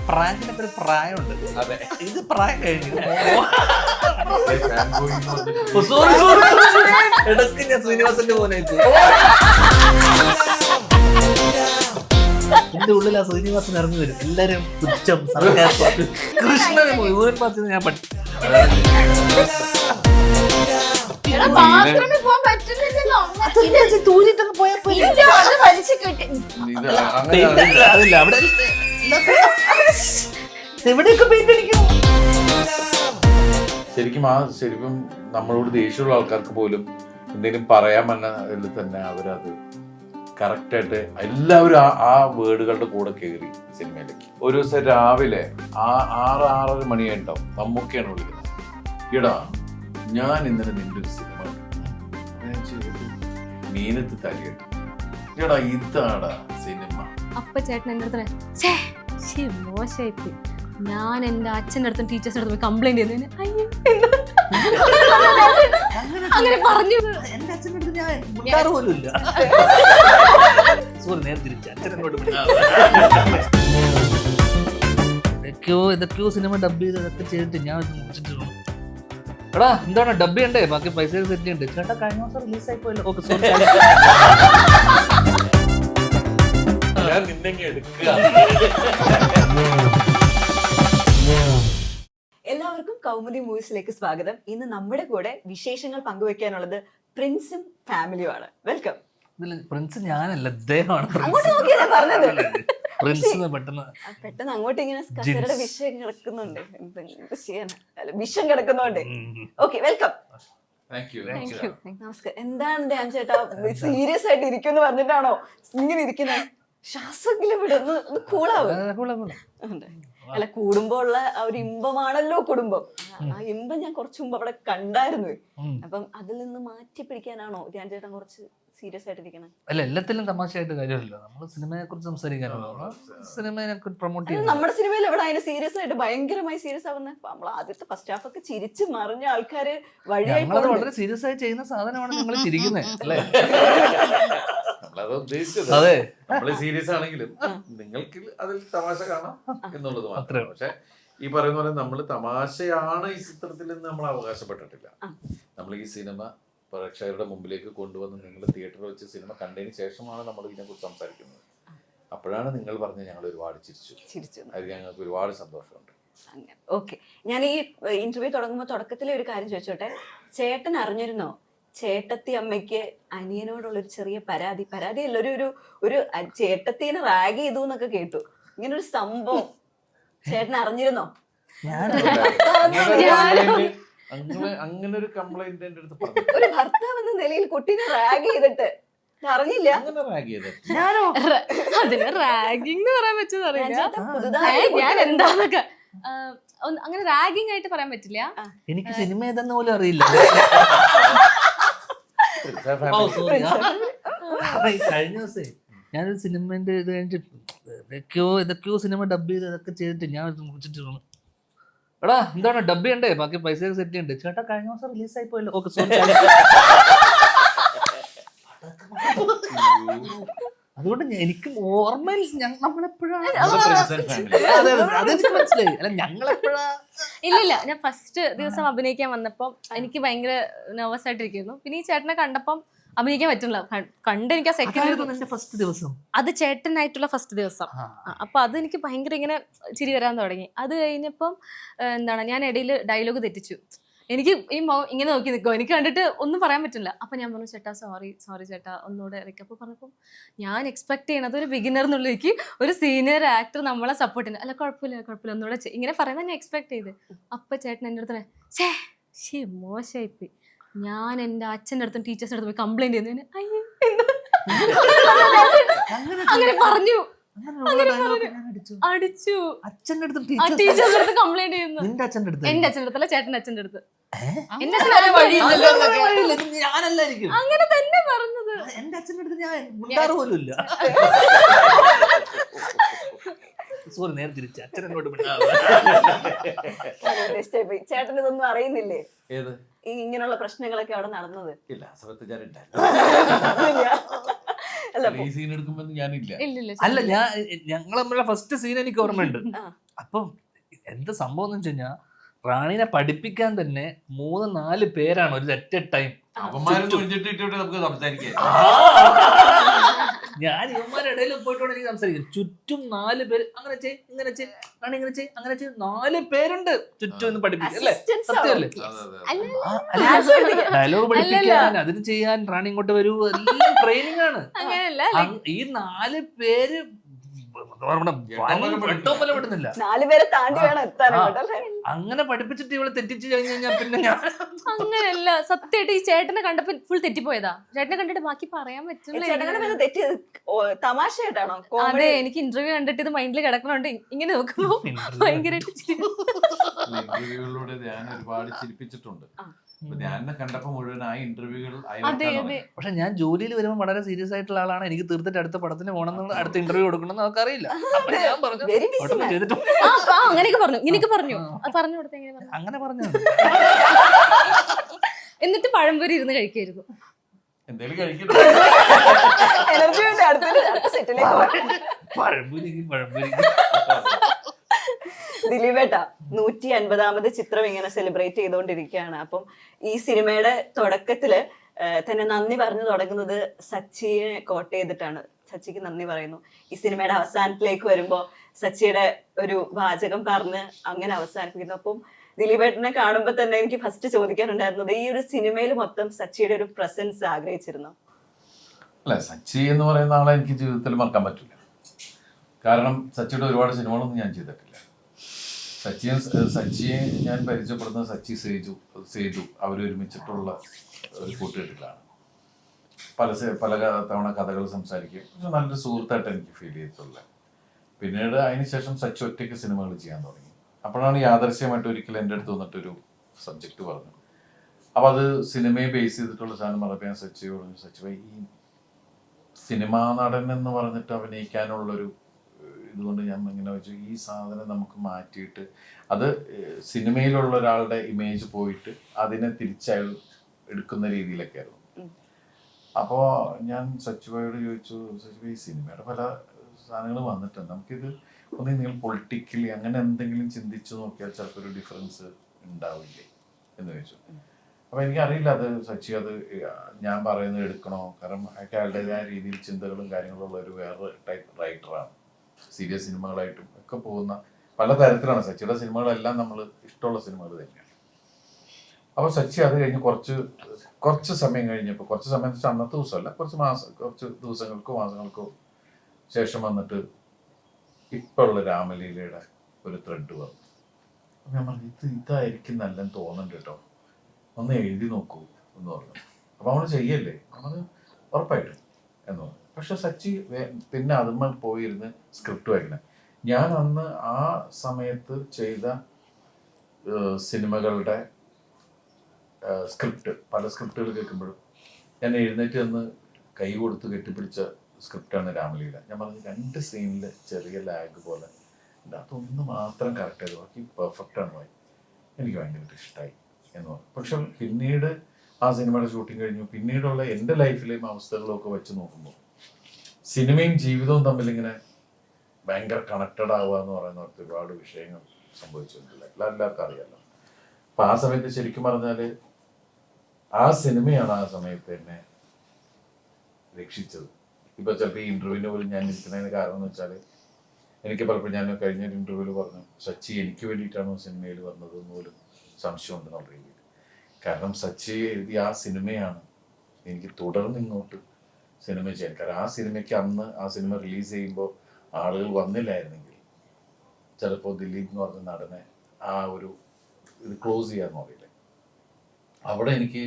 പ്രായത്തിനൊക്കെ ഒരു പ്രായമുണ്ട്. അതെ. ഇത് പ്രായം കഴിഞ്ഞു. ഇടയ്ക്ക് ഞാൻ ശ്രീനിവാസന്റെ മോനായിട്ട് എന്റെ ഉള്ളിൽ ആ ശ്രീനിവാസൻ ഇറങ്ങി വരും. എല്ലാരും പുച്ഛം കൃഷ്ണനെ മുഴുവൻ പാത്തിന് ഞാൻ പഠിച്ചു. തൂരിട്ടൊക്കെ പോയപ്പോ അതില്ല അവിടെ എവിടെയൊക്കെ പെയിന്റ് അടിക്കും. ശരിക്കും നമ്മളോട് ദേഷ്യമുള്ള ആൾക്കാർക്ക് പോലും എന്തെങ്കിലും പറയാൻ വന്നതിൽ തന്നെ അവരത് കറക്റ്റായിട്ട് എല്ലാവരും ആ വേർഡുകളുടെ കൂടെ കയറി സിനിമയിലേക്ക്. ഒരു ദിവസം രാവിലെ 6-6:30 മണിയായിട്ടുണ്ടാവും. മമ്മൂക്കയാണ് വിളിക്കുന്നത്. എടാ ഞാൻ ഇന്നലെ നിന്റെ ഒരു സിനിമ മീനത്ത് തലിയുണ്ട്. എടാ ഇതാടാ സിനിമ. അപ്പൊ ചേട്ടൻ എന്റെ അടുത്ത് മോശമായിപ്പോയി, ഞാൻ എന്റെ അച്ഛൻ്റെ അടുത്തും ടീച്ചേഴ്സിന്റെ അടുത്തും കംപ്ലൈന്റ് ചെയ്തതിന് അങ്ങനെ പറഞ്ഞു. എന്റെ അച്ഛൻ്റെ അടുത്ത് ഞാൻ മുണ്ടാറ് പോലും ഇല്ല. സോറി, നേരെ തിരിച്ച അച്ഛനോട് ഇതൊക്കെയോ സിനിമ ഡബ് ചെയ്ത് ഇതൊക്കെ ചെയ്തിട്ട് ഞാൻ മുടിച്ചിട്ടുള്ളൂ. എടാ എന്താണ് ഡബ് ചെയ്യണ്ടേ, ബാക്കി പൈസ സെറ്റ് ചെയ്യണ്ടേ. ചേട്ടാ കഴിഞ്ഞ ദിവസം റിലീസ് ആയി പോയല്ലോ. Okay sorry. ഞാൻ നിന്നെ എടുക്കുക. എല്ലാവർക്കും കൗമുദി മൂവീസിലേക്ക് സ്വാഗതം. ഇന്ന് നമ്മുടെ കൂടെ വിശേഷങ്ങൾ പങ്കുവെക്കാനുള്ളത് പ്രിൻസും ഫാമിലിയുമാണ്. വെൽക്കം. പ്രിൻസ് ഞാനല്ല, ഇദ്ദേഹമാണ് അങ്ങോട്ട് നോക്കിയാ പറഞ്ഞത്. പ്രിൻസ്. പെട്ടെന്ന് അങ്ങോട്ട് ഇങ്ങനെ കസേരയുടെ വിഷം കിടക്കുന്നുണ്ട്, വിഷം കിടക്കുന്നുണ്ട്. Okay, welcome. നമസ്കാരം. എന്താണ് ധ്യാൻ ചേട്ടാ സീരിയസ് ആയിട്ട് ഇരിക്കുമെന്ന് പറഞ്ഞിട്ടാണോ ഇങ്ങനെ ഇരിക്കുന്നത്? ശ്വാസമെങ്കിലും വിടുന്നു, കൂളാവും. അല്ല, കൂടുമ്പോ ഉള്ള ആ ഒരു ഇമ്പമാണല്ലോ കുടുംബം. ആ ഇമ്പം ഞാൻ കുറച്ചു മുമ്പ് അവിടെ കണ്ടായിരുന്നു. അപ്പം അതിൽ നിന്ന് മാറ്റി പിടിക്കാനാണോ ധ്യാൻ ചേട്ടൻ കുറച്ച് സീരിയസ് ആയിട്ടിരിക്കണം? അല്ല, എല്ലാത്തിലും തമാശയായിട്ട് കാര്യമല്ല. നമ്മൾ സിനിമയെ കുറിച്ച് സംസാരിക്കാനുള്ള സിനിമയെ പ്രൊമോട്ട് ചെയ്യുന്നത്. നമ്മുടെ സിനിമയിൽ എവിടെ അതിന് സീരിയസ് ആയിട്ട് ഭയങ്കരമായി സീരിയസ് ആവുന്നത്? നമ്മൾ ആദ്യത്തെ ഫസ്റ്റ് ഹാഫ് ഒക്കെ ചിരിച്ച് മറിഞ്ഞ ആൾക്കാര് വഴിയായി വളരെ സീരിയസ് ആയി ചെയ്യുന്ന സാധനമാണ് നിങ്ങൾ ചിരിക്കുന്നത് അല്ലേ? നമ്മളത് ഉദ്ദേശിച്ചത്. അതെ, നമ്മള് സീരിയസ് ആണെങ്കിലും നിങ്ങൾക്ക് അതിൽ തമാശ കാണാം എന്നുള്ളത് മാത്രമേ. പക്ഷെ ഈ പറയുന്ന പോലെ നമ്മള് തമാശയാണ് ഈ ചിത്രത്തിൽ നിന്ന് നമ്മൾ അവകാശപ്പെട്ടിട്ടില്ല. നമ്മൾ ഈ സിനിമ പ്രേക്ഷകരുടെ മുമ്പിലേക്ക് കൊണ്ടുവന്ന് നിങ്ങൾ തിയേറ്ററിൽ വെച്ച് സിനിമ കണ്ടതിന് ശേഷമാണ് നമ്മൾ ഇതിനെക്കുറിച്ച് സംസാരിക്കുന്നത്. അപ്പോഴാണ് നിങ്ങൾ പറഞ്ഞ് ഞങ്ങൾ ഒരുപാട് ചിരിച്ചു. അത് ഞങ്ങൾക്ക് ഒരുപാട് സന്തോഷമുണ്ട്. ഓക്കെ, ഞാൻ ഈ ഇന്റർവ്യൂ തുടങ്ങുമ്പോൾ തുടക്കത്തിലെ ഒരു കാര്യം ചോദിച്ചോട്ടെ. ചേട്ടൻ അറിഞ്ഞിരുന്നോ ചേട്ടത്തി അമ്മയ്ക്ക് അനിയനോടുള്ളൊരു ചെറിയ പരാതിയല്ല, ഒരു ചേട്ടത്തിനെ റാഗ് ചെയ്തു എന്നൊക്കെ കേട്ടു. ഇങ്ങനൊരു സംഭവം ചേട്ടൻ അറിഞ്ഞിരുന്നോ? അങ്ങനെ ഒരു കംപ്ലൈന്റ് എന്റെ അടുത്ത് പറഞ്ഞു. ഒരു ഭർത്താവ് എന്ന നിലയിൽ കുട്ടീനെ റാഗ് ചെയ്തിട്ട് അറിഞ്ഞില്ല. ഞാനോ അതിന് റാഗിങ് എന്ന് പറയാൻ പറ്റുമെന്ന് അറിയില്ല. ഞാൻ എന്താന്നൊക്കെ അങ്ങനെ റാഗിങ് ആയിട്ട് പറയാൻ പറ്റില്ല. എനിക്ക് സിനിമ ഏതെന്ന് പോലും അറിയില്ല. കഴിഞ്ഞ ദിവസേ ഞാനൊരു സിനിമന്റെ ഇത് കഴിഞ്ഞിട്ട് ഇതൊക്കെയോ സിനിമ ഡബ് ചെയ്ത് ഇതൊക്കെ ചെയ്തിട്ട് ഞാൻ മുടിച്ചിട്ടുള്ളൂ. എടാ എന്താണ് ഡബ് ചെയ്യണ്ടേ, ബാക്കി പൈസ സെറ്റ് ചെയ്യണ്ടേ. ചേട്ടാ കഴിഞ്ഞ ദിവസം റിലീസ് ആയി പോയല്ലോ. Okay sorry. അതുകൊണ്ട് എനിക്ക് ഓർമ്മയിൽ നമ്മളെപ്പോഴാണ് അതെനിക്ക് മനസ്സിലായി. അല്ല, ഞങ്ങളെപ്പോഴാ ഇല്ലില്ല, ഞാൻ ഫസ്റ്റ് ദിവസം അഭിനയിക്കാൻ വന്നപ്പം എനിക്ക് ഭയങ്കര നെർവസ് ആയിട്ടിരിക്കുന്നു. പിന്നെ ഈ ചേട്ടനെ കണ്ടപ്പം അഭിനയിക്കാൻ പറ്റില്ല. കണ്ട് എനിക്ക് ആ സെക്കൻഡ് ഫസ്റ്റ് ദിവസം അത് ചേട്ടനായിട്ടുള്ള ഫസ്റ്റ് ദിവസം. അപ്പൊ അത് എനിക്ക് ഭയങ്കര ഇങ്ങനെ ചിരി വരാൻ തുടങ്ങി. അത് കഴിഞ്ഞപ്പം ഞാൻ ഇടയിൽ ഡയലോഗ് തെറ്റിച്ചു. എനിക്ക് ഈ ഇങ്ങനെ നോക്കി നിൽക്കും, എനിക്ക് കണ്ടിട്ട് ഒന്നും പറയാൻ പറ്റില്ല. അപ്പൊ ഞാൻ പറഞ്ഞു ചേട്ടാ സോറി ചേട്ടാ ഒന്നുകൂടെ ഇറക്കി. അപ്പൊ പറഞ്ഞപ്പോൾ ഞാൻ എക്സ്പെക്ട് ചെയ്യണത് ഒരു ബിഗിനർ എന്നുള്ളേക്ക് ഒരു സീനിയർ ആക്ടർ നമ്മളെ സപ്പോർട്ട് ചെയ്യുന്നത്. അല്ല കുഴപ്പമില്ല ഒന്നുകൂടെ ഇങ്ങനെ പറയുന്നത് ഞാൻ എക്സ്പെക്ട് ചെയ്ത്. അപ്പൊ ചേട്ടൻ എൻ്റെ അടുത്ത് മോശമായിപ്പോയി, ഞാൻ എന്റെ അച്ഛൻ്റെ അടുത്തും ടീച്ചേഴ്സിന്റെ അടുത്തും കംപ്ലൈന്റ് ചെയ്തതിന് അങ്ങനെ പറഞ്ഞു. അടിച്ചു. അച്ഛൻ്റെ അടുത്ത് ടീച്ചേഴ്സിന്റെ അടുത്ത് കംപ്ലൈന്റ് ചെയ്യുന്നു. എന്റെ അച്ഛൻ്റെ അടുത്ത്? എന്റെ അച്ഛൻ്റെ അടുത്തല്ല, ചേട്ടന്റെ അച്ഛൻ്റെ അടുത്ത്. ഞാനല്ലായിരിക്കും അങ്ങനെ തന്നെ പറഞ്ഞത്. എന്റെ അച്ഛൻ്റെ അടുത്ത് ഞാൻ മുണ്ടാറ് പോലും ഇല്ല. സോറി, നേരെ തിരിച്ച അച്ഛനോട് ചേട്ടൻ ഇതൊന്നും അറിയുന്നില്ലേ? ഏത് ഇങ്ങനെയുള്ള പ്രശ്നങ്ങളൊക്കെ അവിടെ നടന്നത്? ഇല്ല, സമയത്ത് അല്ല, ഞങ്ങൾ തമ്മിലുള്ള ഫസ്റ്റ് സീൻ എനിക്ക് ഓർമ്മയുണ്ട്. അപ്പം എന്ത് സംഭവം എന്ന് വെച്ച് കഴിഞ്ഞാൽ റാണിനെ പഠിപ്പിക്കാൻ തന്നെ 3-4 പേരാണ് ഒരു അറ്റ് എ ടൈം. നമുക്ക് സംസാരിക്കാം. ഞാൻ ഇവന്മാരുടെ ഇടയിൽ പോയിട്ടാണ് എനിക്ക് സംസാരിക്കും. ചുറ്റും 4 പേര് അങ്ങനെ ചെയ് ഇങ്ങനെ ചെയ് റാണി ഇങ്ങനെ ചെയ് അങ്ങനെ ചെയ് 4 പേരുണ്ട് ചുറ്റും ഒന്ന് പഠിപ്പിക്കും അല്ലേ? സത്യമല്ലേ? ഡയലോഗ് പഠിപ്പിക്കാൻ അതിന് ചെയ്യാൻ റാണി ഇങ്ങോട്ട് വരൂ, എല്ലാം ട്രെയിനിങ് ആണ്. ഈ 4 പേര് പെടുന്നില്ല. 4 പേരെ താണ്ടി വേണം എത്താൻ. അങ്ങനെ പഠിപ്പിച്ചിട്ട് ഇവളെ തെറ്റിച്ച് കഴിഞ്ഞാൽ പിന്നെ ഞാൻ അങ്ങനെയല്ല. സത്യമായിട്ട് ഈ ചേട്ടനെ കണ്ടപ്പോ ഫുൾ തെറ്റിപ്പോയതാ. ചേട്ടനെ കണ്ടിട്ട് ബാക്കി പറയാൻ പറ്റില്ല. തെറ്റിയത് തമാശയായിട്ടാണോ? അതെ, എനിക്ക് ഇന്റർവ്യൂ കണ്ടിട്ട് ഇത് മൈൻഡിൽ കിടക്കണോണ്ട് ഇങ്ങനെ നോക്കുമ്പോ ഭയങ്കരമായിട്ട് ഇന്റർവ്യൂകളിലൂടെ ഞാൻ ഒരുപാട് ചിരിപ്പിച്ചിട്ടുണ്ട്. ഞാൻ കണ്ടപ്പോ മുഴുവൻ ആ ഇന്റർവ്യൂകൾ. പക്ഷെ ഞാൻ ജോലിയിൽ വരുമ്പോൾ വളരെ സീരിയസ് ആയിട്ടുള്ള ആളാണ്. എനിക്ക് തീർത്തിട്ട് അടുത്ത പടത്തിന് പോകണം, അടുത്ത ഇന്റർവ്യൂ കൊടുക്കണം നമുക്ക് അറിയില്ല. ഞാൻ പറഞ്ഞു അങ്ങനെയൊക്കെ പറഞ്ഞു, ഇങ്ങനെയൊക്കെ പറഞ്ഞു, പറഞ്ഞു കൊടുത്ത അങ്ങനെ പറഞ്ഞു. എന്നിട്ട് പഴംപൊരി ഇരുന്ന് കഴിക്കായിരുന്നു. എന്തേലും കഴിക്കണം. ദിലീപേട്ടാ 150ാമത് ചിത്രം ഇങ്ങനെ സെലിബ്രേറ്റ് ചെയ്തുകൊണ്ടിരിക്കുകയാണ്. അപ്പം ഈ സിനിമയുടെ തുടക്കത്തില് തന്നെ നന്ദി പറഞ്ഞു തുടങ്ങുന്നത് സച്ചിയെ കോട്ട് ചെയ്തിട്ടാണ്. സച്ചിക്ക് നന്ദി പറയുന്നു. ഈ സിനിമയുടെ അവസാനത്തിലേക്ക് വരുമ്പോ സച്ചിയുടെ ഒരു വാചകം പറഞ്ഞ് അങ്ങനെ അവസാനിപ്പിക്കുന്നു. അപ്പം ദിലീപേട്ടനെ കാണുമ്പോൾ തന്നെ എനിക്ക് ഫസ്റ്റ് ചോദിക്കാനുണ്ടായിരുന്നത്, ഈ ഒരു സിനിമയിൽ മൊത്തം സച്ചിയുടെ ഒരു പ്രസൻസ് ആഗ്രഹിച്ചിരുന്നു? അല്ല, സച്ചി എന്ന് പറയുന്ന ആളെ എനിക്ക് ജീവിതത്തിൽ മറക്കാൻ പറ്റില്ല. കാരണം സച്ചിയുടെ ഒരുപാട് സിനിമകളൊന്നും ഞാൻ ചെയ്തിട്ടില്ല. സച്ചിയെ ഞാൻ പരിചയപ്പെടുന്നത് സച്ചി സേജു അവരൊരുമിച്ചിട്ടുള്ള ഒരു കൂട്ടുകെട്ടിലാണ്. പല തവണ കഥകൾ സംസാരിക്കും. പക്ഷെ നല്ലൊരു സുഹൃത്തായിട്ട് എനിക്ക് ഫീൽ ചെയ്തിട്ടുള്ളത്. പിന്നീട് അതിനുശേഷം സച്ചി ഒറ്റയ്ക്ക് സിനിമകൾ ചെയ്യാൻ തുടങ്ങി. അപ്പോഴാണ് യാദൃശ്യമായിട്ട് ഒരിക്കലും എൻ്റെ അടുത്ത് വന്നിട്ടൊരു സബ്ജക്റ്റ് പറഞ്ഞു. അപ്പോൾ അത് സിനിമയെ ബേസ് ചെയ്തിട്ടുള്ള സാധനം പറഞ്ഞപ്പോൾ ഞാൻ സച്ചിയോട്, സച്ചി ഈ സിനിമാ നടൻ എന്ന് പറഞ്ഞിട്ട് അഭിനയിക്കാനുള്ളൊരു ഇതുകൊണ്ട് ഞാൻ ഇങ്ങനെ വെച്ചു, ഈ സാധനം നമുക്ക് മാറ്റിയിട്ട് അത് സിനിമയിലുള്ള ഒരാളുടെ ഇമേജ് പോയിട്ട് അതിനെ തിരിച്ചയാൾ എടുക്കുന്ന രീതിയിലൊക്കെ ആയിരുന്നു. അപ്പോൾ ഞാൻ സച്ചിബായോട് ചോദിച്ചു, സച്ചിബായി ഈ സിനിമയുടെ പല സാധനങ്ങൾ വന്നിട്ടുണ്ട്, നമുക്കിത് ഒന്ന് നിങ്ങൾ പൊളിറ്റിക്കലി അങ്ങനെ എന്തെങ്കിലും ചിന്തിച്ചു നോക്കിയാൽ ചിലപ്പോൾ ഒരു ഡിഫറൻസ് ഉണ്ടാവില്ലേ എന്ന് ചോദിച്ചു. അപ്പോൾ എനിക്കറിയില്ല അത് സച്ചി അത് ഞാൻ പറയുന്നത് എടുക്കണോ, കാരണം അയാളുടേതായ രീതിയിൽ ചിന്തകളും കാര്യങ്ങളും ഉള്ള ഒരു വേറെ ടൈപ്പ് റൈറ്ററാണ്. സീരിയസ് സിനിമകളായിട്ടും ഒക്കെ പോകുന്ന പല തരത്തിലാണ് സച്ചിയുടെ സിനിമകളെല്ലാം നമ്മൾ ഇഷ്ടമുള്ള സിനിമകൾ തന്നെയാണ്. അപ്പോൾ സച്ചി അത് കഴിഞ്ഞ് കുറച്ച് സമയം കഴിഞ്ഞപ്പോൾ, കുറച്ച് സമയം വെച്ചാൽ അന്നത്തെ ദിവസമല്ല, കുറച്ച് ദിവസങ്ങൾക്കോ മാസങ്ങൾക്കോ ശേഷം വന്നിട്ട് ഇപ്പോൾ ഉള്ള രാമലീലയുടെ ഒരു ത്രെഡ് വന്നു. അപ്പം ഞാൻ പറഞ്ഞു, ഇതായിരിക്കും നല്ലെന്ന് തോന്നുന്നുണ്ട് കേട്ടോ, ഒന്ന് എഴുതി നോക്കൂ എന്ന് പറഞ്ഞു. അപ്പോൾ നമ്മൾ ചെയ്യല്ലേ, നമ്മൾ ഉറപ്പായിട്ടും എന്ന് പറഞ്ഞു. പക്ഷെ സച്ചി പിന്നെ അതുമ്മ പോയിരുന്ന് സ്ക്രിപ്റ്റ് വായിക്കണം. ഞാൻ അന്ന് ആ സമയത്ത് ചെയ്ത സിനിമകളുടെ സ്ക്രിപ്റ്റ്, പല സ്ക്രിപ്റ്റുകൾ കേൾക്കുമ്പോഴും ഞാൻ എഴുന്നേറ്റ് നിന്ന് കൈ കൊടുത്ത് കെട്ടിപ്പിടിച്ച സ്ക്രിപ്റ്റാണ് രാമലീല. ഞാൻ പറഞ്ഞു 2 സീനിൽ ചെറിയ ലാഗ് പോലെ ഉണ്ട്, അതൊന്ന് മാത്രം കറക്റ്റ് ചെയ്തു, ബാക്കി പെർഫെക്റ്റാണ് പോയി. എനിക്ക് ഭയങ്കരമായിട്ട് ഇഷ്ടമായി എന്ന് പറഞ്ഞു. പക്ഷെ പിന്നീട് ആ സിനിമയുടെ ഷൂട്ടിങ് കഴിഞ്ഞു. പിന്നീടുള്ള എൻ്റെ ലൈഫിലെയും അവസ്ഥകളും ഒക്കെ വെച്ച് നോക്കുമ്പോൾ സിനിമയും ജീവിതവും തമ്മിൽ ഇങ്ങനെ ഭയങ്കര കണക്റ്റഡ് ആവുക എന്ന് പറയുന്ന ഒരുപാട് വിഷയങ്ങൾ സംഭവിച്ചിട്ടില്ല. എല്ലാവർക്കും അറിയാമല്ലോ. അപ്പം ആ സമയത്ത് ശരിക്കും പറഞ്ഞാൽ ആ സിനിമയാണ് ആ സമയത്ത് എന്നെ രക്ഷിച്ചത്. ഇപ്പം ചിലപ്പോൾ ഈ ഇൻ്റർവ്യൂവിന് പോലും ഞാൻ ഇരിക്കുന്നതിന് കാരണം എന്ന് വെച്ചാൽ എനിക്ക് പലപ്പോഴും ഞാൻ കഴിഞ്ഞൊരു ഇൻ്റർവ്യൂവിൽ പറഞ്ഞു, സച്ചി എനിക്ക് വേണ്ടിയിട്ടാണോ സിനിമയിൽ വന്നത് എന്ന് പോലും സംശയമുണ്ടെന്നുള്ള രീതിയിൽ. കാരണം സച്ചി എഴുതിയ ആ സിനിമയാണ് എനിക്ക് തുടർന്ന് ഇങ്ങോട്ട് സിനിമ ചെയ്യാൻ. കാരണം ആ സിനിമയ്ക്ക് അന്ന് ആ സിനിമ റിലീസ് ചെയ്യുമ്പോൾ ആളുകൾ വന്നില്ലായിരുന്നെങ്കിൽ ചിലപ്പോൾ ദിലീപ് എന്ന് പറഞ്ഞ നടനെ ആ ഒരു ഇത് ക്ലോസ് ചെയ്യാന്ന് പറയില്ലേ, അവിടെ എനിക്ക്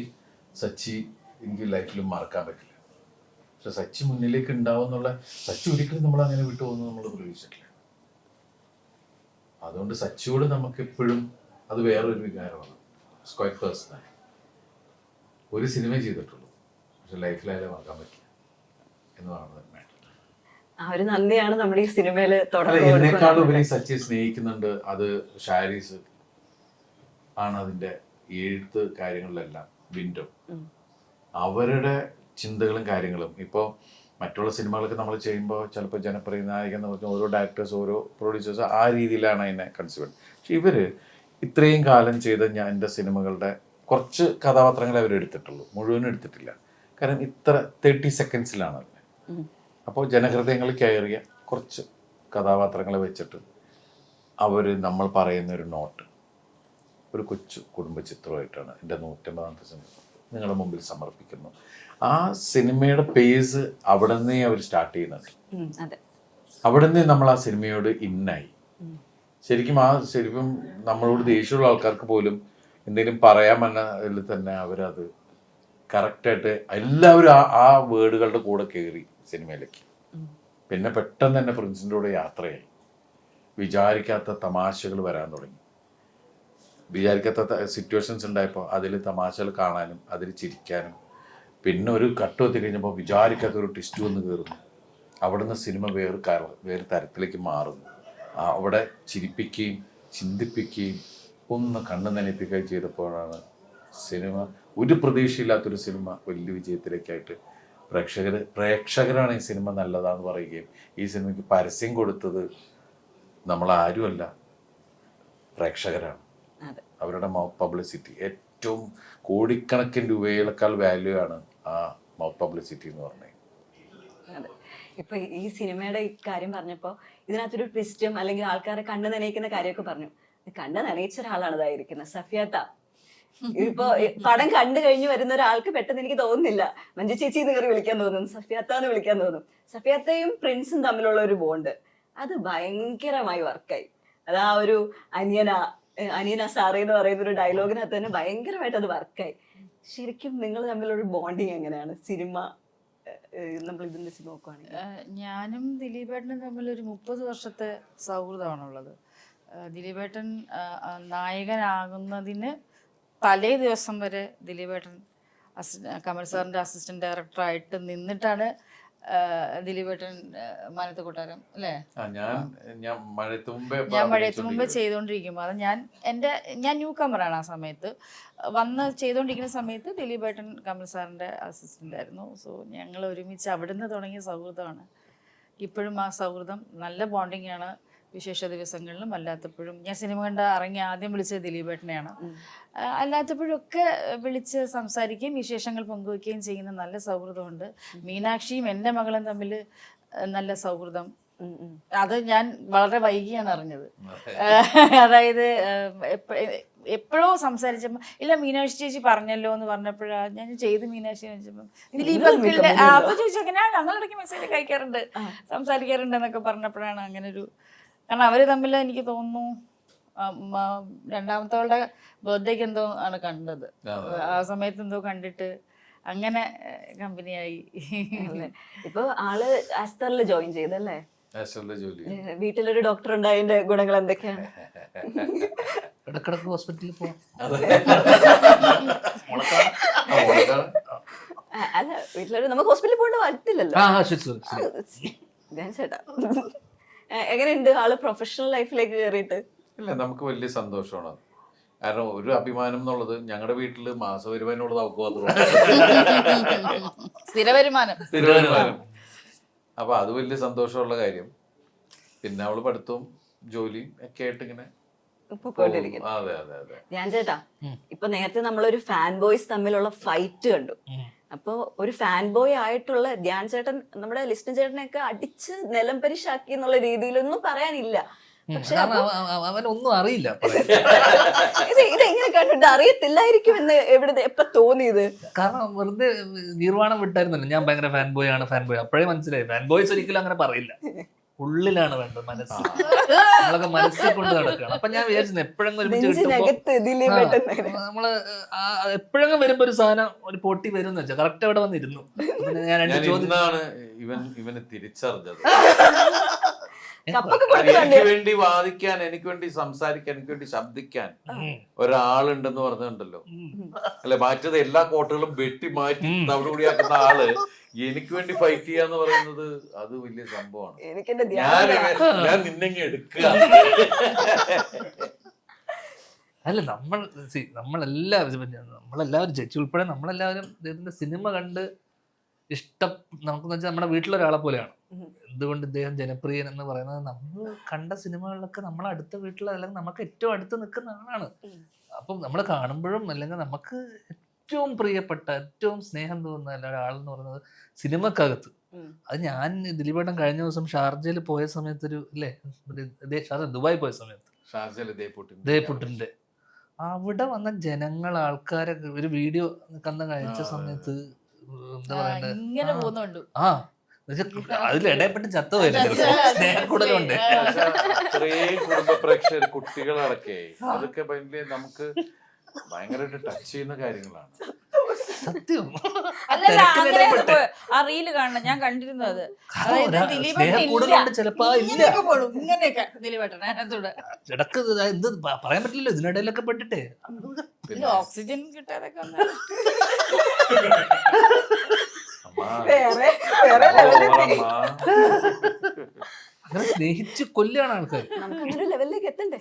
സച്ചി എനിക്ക് ലൈഫിൽ മറക്കാൻ പറ്റില്ല. പക്ഷെ സച്ചി മുന്നിലേക്ക് ഉണ്ടാവും എന്നുള്ള, സച്ചി ഒരിക്കലും നമ്മൾ അങ്ങനെ വിട്ടുപോകുന്നത് നമ്മൾ പ്രതീക്ഷിച്ചിട്ടില്ല. അതുകൊണ്ട് സച്ചിയോട് നമുക്ക് എപ്പോഴും അത് വേറൊരു വികാരമാണ്. Quite personal. ഒരു സിനിമ ചെയ്തിട്ടുള്ളൂ, പക്ഷെ ലൈഫിലായാലും മറക്കാൻ പറ്റില്ല എന്ന് പറയുന്നത്. ആ ഒരു നന്ദിയാണ് നമ്മൾ ഈ സിനിമയിൽ എന്നേക്കാളും ഉപരി സച്ചിയെ സ്നേഹിക്കുന്നുണ്ട്. അത് ഷാരീസ് ആണ് അതിന്റെ എഴുത്ത് കാര്യങ്ങളിലെല്ലാം വിൻഡോ. അവരുടെ ചിന്തകളും കാര്യങ്ങളും ഇപ്പോൾ മറ്റുള്ള സിനിമകളൊക്കെ നമ്മൾ ചെയ്യുമ്പോൾ ചിലപ്പോൾ ജനപ്രിയ നായകൻ എന്ന് പറഞ്ഞാൽ ഓരോ ഡയറക്ടേഴ്സ് ഓരോ പ്രൊഡ്യൂസേഴ്സ് ആ രീതിയിലാണ് അതിനെ കൺസിഡർ. പക്ഷെ ഇവർ ഇത്രയും കാലം ചെയ്ത എൻ്റെ സിനിമകളുടെ കുറച്ച് കഥാപാത്രങ്ങളെ അവർ എടുത്തിട്ടുള്ളൂ, മുഴുവനും എടുത്തിട്ടില്ല. കാരണം ഇത്ര 30 സെക്കൻഡ്സിലാണ് അതിന്. അപ്പോൾ ജനഹൃദയങ്ങളിൽ കയറിയ കുറച്ച് കഥാപാത്രങ്ങളെ വെച്ചിട്ട് അവർ നമ്മൾ പറയുന്ന ഒരു നോട്ട്, ഒരു കൊച്ചു കുടുംബ ചിത്രമായിട്ടാണ് എൻ്റെ 150ാമത്തെ സിനിമ നിങ്ങളുടെ മുമ്പിൽ സമർപ്പിക്കുന്നു. ആ സിനിമയുടെ പേസ് അവിടെ നിന്നേ അവർ സ്റ്റാർട്ട് ചെയ്യുന്നുണ്ട്. അവിടെ നിന്ന് നമ്മൾ ആ സിനിമയോട് ഇന്നായി. ശരിക്കും നമ്മളോട് ദേഷ്യമുള്ള ആൾക്കാർക്ക് പോലും എന്തെങ്കിലും പറയാമെന്നതിൽ തന്നെ അവരത് കറക്റ്റായിട്ട് എല്ലാവരും ആ വേർഡുകളുടെ കൂടെ കയറി സിനിമയിലേക്ക്. പിന്നെ പെട്ടെന്ന് തന്നെ പ്രിൻസിൻ്റെ കൂടെ യാത്രയായി. വിചാരിക്കാത്ത തമാശകൾ വരാൻ തുടങ്ങി. വിചാരിക്കാത്ത സിറ്റുവേഷൻസ് ഉണ്ടായപ്പോൾ അതിൽ തമാശകൾ കാണാനും അതിൽ ചിരിക്കാനും. പിന്നെ ഒരു ഘട്ടം എത്തി കഴിഞ്ഞപ്പോൾ വിചാരിക്കാത്ത ഒരു ട്വിസ്റ്റ് വന്ന് കയറുന്നു. അവിടെ നിന്ന് സിനിമ വേറെ തരത്തിലേക്ക് മാറുന്നു. അവിടെ ചിരിപ്പിക്കുകയും ചിന്തിപ്പിക്കുകയും ഒന്ന് കണ്ണു നനയിപ്പിക്കുകയും ചെയ്തപ്പോഴാണ് സിനിമ, ഒരു പ്രതീക്ഷയില്ലാത്തൊരു സിനിമ വലിയ വിജയത്തിലേക്കായിട്ട് പ്രേക്ഷകരാണ് ഈ സിനിമ നല്ലതാന്ന് പറയുകയും ഈ സിനിമയ്ക്ക് പരസ്യം കൊടുത്തത് നമ്മളാരുമല്ല, പ്രേക്ഷകരാണ്. അവരുടെ മൗത്ത് പബ്ലിസിറ്റി ഏറ്റവും കോടിക്കണക്കിന് രൂപയേക്കാൾ വാല്യൂ ആണ് ആ മൗത്ത് പബ്ലിസിറ്റി എന്ന് പറഞ്ഞത്. ഇപ്പൊ ഈ സിനിമയുടെ ഈ കാര്യം പറഞ്ഞപ്പോൾ ഇതിനകത്തൊരു ട്വിസ്റ്റും അല്ലെങ്കിൽ ആൾക്കാരെ കണ്ണു നനയിക്കുന്ന കാര്യമൊക്കെ പറഞ്ഞു. കണ്ണ് നനയിച്ച ഒരാളാണ് ഇതായിരിക്കുന്നത്, സഫിയാത്ത. ഇപ്പൊ പടം കണ്ടു കഴിഞ്ഞ് വരുന്ന ഒരാൾക്ക് പെട്ടെന്ന് എനിക്ക് തോന്നുന്നില്ല മഞ്ജു ചേച്ചി എന്ന് കയറി വിളിക്കാൻ തോന്നുന്നു, സഫിയാത്ത എന്ന് വിളിക്കാൻ തോന്നും. സഫിയാത്തയും പ്രിൻസും തമ്മിലുള്ള ഒരു ബോണ്ട് അത് ഭയങ്കരമായി വർക്കായി. അത് ആ ഒരു അനിയന സാറേ എന്ന് പറയുന്ന ഒരു ഡയലോഗിനകത്ത് തന്നെ ഭയങ്കരമായിട്ട് അത് വർക്കായി. ശരിക്കും നിങ്ങൾ തമ്മിലൊരു ബോണ്ടിങ് എങ്ങനെയാണ് സിനിമ നമ്മൾ ഇതിന്റെ നോക്കുകയാണെങ്കിൽ? ഞാനും ദിലീപേട്ടനും തമ്മിൽ ഒരു 30 വർഷത്തെ സൗഹൃദമാണുള്ളത്. ദിലീപേട്ടൻ നായകനാകുന്നതിന് തലേ ദിവസം വരെ ദിലീപേട്ടൻ കമൽ സാറിൻ്റെ അസിസ്റ്റന്റ് ഡയറക്ടറായിട്ട് നിന്നിട്ടാണ് ദിലീപേട്ടൻ മാനത്തെ കൊട്ടാരം അല്ലേ ഞാൻ മഴയത്ത് മുമ്പേ ചെയ്തുകൊണ്ടിരിക്കുമ്പോൾ അത് ഞാൻ ന്യൂ കമറാണ്. ആ സമയത്ത് വന്ന് ചെയ്തുകൊണ്ടിരിക്കുന്ന സമയത്ത് ദിലീപേട്ടൻ കമൽ സാറിൻ്റെ അസിസ്റ്റന്റ് ആയിരുന്നു. സോ ഞങ്ങൾ ഒരുമിച്ച് അവിടുന്ന് തുടങ്ങിയ സൗഹൃദമാണ്. ഇപ്പോഴും ആ സൗഹൃദം നല്ല ബോണ്ടിങ് ആണ്. വിശേഷ ദിവസങ്ങളിലും അല്ലാത്തപ്പോഴും ഞാൻ സിനിമ കണ്ട് ഇറങ്ങി ആദ്യം വിളിച്ചത് ദിലീപേട്ടനെയാണ്. അല്ലാത്തപ്പോഴൊക്കെ വിളിച്ച് സംസാരിക്കുകയും വിശേഷങ്ങൾ പങ്കുവയ്ക്കുകയും ചെയ്യുന്ന നല്ല സൗഹൃദമുണ്ട്. മീനാക്ഷിയും എൻ്റെ മകളും തമ്മിൽ നല്ല സൗഹൃദം. അത് ഞാൻ വളരെ വൈകിയാണ് അറിഞ്ഞത്. അതായത് എപ്പോഴോ സംസാരിച്ചപ്പോൾ ഇല്ല മീനാക്ഷി ചേച്ചി പറഞ്ഞല്ലോ എന്ന് പറഞ്ഞപ്പോഴാണ് ഞാൻ ചെയ്ത് മീനാക്ഷി ചോദിച്ചപ്പോൾ ദിലീപ് അപ്പൊ ചോദിച്ചു അങ്ങനെ ഞങ്ങളിടയ്ക്ക് മെസ്സേജ് കഴിക്കാറുണ്ട് സംസാരിക്കാറുണ്ട് എന്നൊക്കെ പറഞ്ഞപ്പോഴാണ് അങ്ങനെ ഒരു, കാരണം അവര് തമ്മിൽ എനിക്ക് തോന്നുന്നു രണ്ടാമത്തവളുടെ ബർത്ത്ഡേക്ക് എന്തോ ആണ് കണ്ടത്. ആ സമയത്ത് എന്തോ കണ്ടിട്ട് അങ്ങനെ കമ്പനിയായി. ഇപ്പൊ ആള് ആസ്റ്ററിൽ ജോയിൻ ചെയ്തല്ലേ? വീട്ടിലൊരു ഡോക്ടർ ഉണ്ടായതിന്റെ ഗുണങ്ങൾ എന്തൊക്കെയാണ്? ഇടക്കിടക്ക് ഹോസ്പിറ്റലിൽ പോവാം. അല്ല വീട്ടിലൊരു നമുക്ക് ഹോസ്പിറ്റലിൽ പോകേണ്ട പറ്റില്ലല്ലോ. ചേട്ടാ എങ്ങനെയുണ്ട് ആള് പ്രൊഫഷണൽ ലൈഫിലേക്ക് കയറിയിട്ട്? ഇല്ല, നമുക്ക് വലിയ സന്തോഷമാണ്. കാരണം ഒരു അഭിമാനം എന്നുള്ളത് ഞങ്ങളുടെ വീട്ടില് മാസവരുമാനമുള്ളത് അവർക്ക് മാത്രമാണ്, സ്ഥിരവരുമാനം. അപ്പൊ അത് വലിയ സന്തോഷമുള്ള കാര്യം. പിന്നെ അവള് പഠിത്തവും ജോലിയും ഒക്കെ ആയിട്ട് ഇങ്ങനെ ഞാൻ ചേട്ടാ ഇപ്പൊ നേരത്തെ നമ്മളൊരു ഫാൻ ബോയ്സ് തമ്മിലുള്ള ഫൈറ്റ് കണ്ടു. അപ്പൊ ഒരു ഫാൻ ബോയ് ആയിട്ടുള്ള ധ്യാൻ ചേട്ടൻ നമ്മുടെ ലിസ്റ്റിൻ ചേട്ടനെയൊക്കെ അടിച്ച് നിലം പരിശാക്കി എന്നുള്ള രീതിയിലൊന്നും പറയാനില്ല. പക്ഷെ അവനൊന്നും അറിയില്ല. ഇതെങ്ങനെ കണ്ടിട്ട് അറിയത്തില്ലായിരിക്കും എന്ന് എപ്പ തോന്നിയത്? കാരണം വെറുതെ നിർവ്വാണം വിട്ടായിരുന്നല്ലോ ഞാൻ ഭയങ്കര ഫാൻ ബോയ് ആണ്, ഫാൻ ബോയ്. അപ്പോഴേ മനസ്സിലായി ഫാൻ ബോയ്സ് ഒരിക്കലും അങ്ങനെ പറയില്ല, ഉള്ളിലാണ് വേണ്ടത്, മനസ്സ്. നമ്മളൊക്കെ മനസ്സിൽ കൊണ്ട് നടക്കുകയാണ്. അപ്പൊ ഞാൻ വിചാരിച്ചു എപ്പോഴെങ്കിലും നമ്മള് എപ്പോഴെങ്കിലും വരുമ്പോ ഒരു സാധനം ഒരു പൊട്ടി വരും എന്ന് വെച്ചാൽ കറക്റ്റ് അവിടെ വന്നിരുന്നു. ഇവന് തിരിച്ചറിഞ്ഞത് എനിക്ക് വേണ്ടി വാദിക്കാൻ, എനിക്ക് വേണ്ടി സംസാരിക്കാൻ, എനിക്ക് വേണ്ടി ശബ്ദിക്കാൻ ഒരാളുണ്ടെന്ന് പറഞ്ഞിട്ടുണ്ടല്ലോ അല്ലെ. മാറ്റത് എല്ലാ കോട്ടകളും വെട്ടി മാറ്റി തവിടുകൂടിയാക്കുന്ന ആള് എനിക്ക് വേണ്ടി ഫൈറ്റ് ചെയ്യാന്ന് പറയുന്നത് അത് വലിയ സംഭവമാണ്. ഞാൻ നിന്നെങ്കിൽ എടുക്കുക. അല്ല നമ്മളെല്ലാവരും ജഡ്ജി ഉൾപ്പെടെ നമ്മളെല്ലാവരും ഇതിന്റെ സിനിമ കണ്ട് ഇഷ്ടം നമുക്കെന്ന് വെച്ചാൽ നമ്മുടെ വീട്ടിലൊരാളെ പോലെയാണ്. എന്തുകൊണ്ട് ഇദ്ദേഹം ജനപ്രിയൻ എന്ന് പറയുന്നത്, നമ്മൾ കണ്ട സിനിമകളിലൊക്കെ നമ്മൾ അടുത്ത വീട്ടിൽ അല്ലെങ്കിൽ നമുക്ക് ഏറ്റവും അടുത്ത് നിൽക്കുന്ന ആളാണ്. അപ്പം നമ്മൾ കാണുമ്പോഴും അല്ലെങ്കിൽ നമുക്ക് ഏറ്റവും പ്രിയപ്പെട്ട ഏറ്റവും സ്നേഹം തോന്നുന്ന ഒരാളെന്ന് പറയുന്നത് സിനിമക്കകത്ത്. അത് ഞാൻ ദിലീപേട്ടൻ കഴിഞ്ഞ ദിവസം ഷാർജയിൽ പോയ സമയത്തൊരു ദുബായ് പോയ സമയത്ത് ദേപുട്ടിന്റെ അവിടെ വന്ന ജനങ്ങൾ ആൾക്കാരെ ഒരു വീഡിയോ കണ്ട സമയത്ത് എന്താ പറയണ്ടേ, അതിലിടയപ്പെട്ട് ചത്ത സ്നേഹക്കൂടലുണ്ട്. അത്രയും കുടുംബ പ്രേക്ഷകർ കുട്ടികളടക്കെ അതൊക്കെ നമുക്ക് ഭയങ്കരമായിട്ട് ടച്ച് ചെയ്യുന്ന കാര്യങ്ങളാണ്. സത്യം. ആ റീല് കാണണം, ഞാൻ കണ്ടിരുന്നു അത്. അതായത് സ്നേഹക്കൂടലുണ്ട് ചിലപ്പോ ഇങ്ങനെയൊക്കെ ദിലീപേട്ടൻ അതിനകത്തൂടെ ഇടക്ക് എന്ത് പറയാൻ പറ്റില്ലല്ലോ ഇതിനിടയിലൊക്കെ പെട്ടിട്ടേ. ഓക്സിജൻ കിട്ടാതൊക്കെ അങ്ങനെ സ്നേഹിച്ച് കൊല്ലാണ് ആൾക്കാർ. ലെവലിലേക്ക് എത്തണ്ടേ?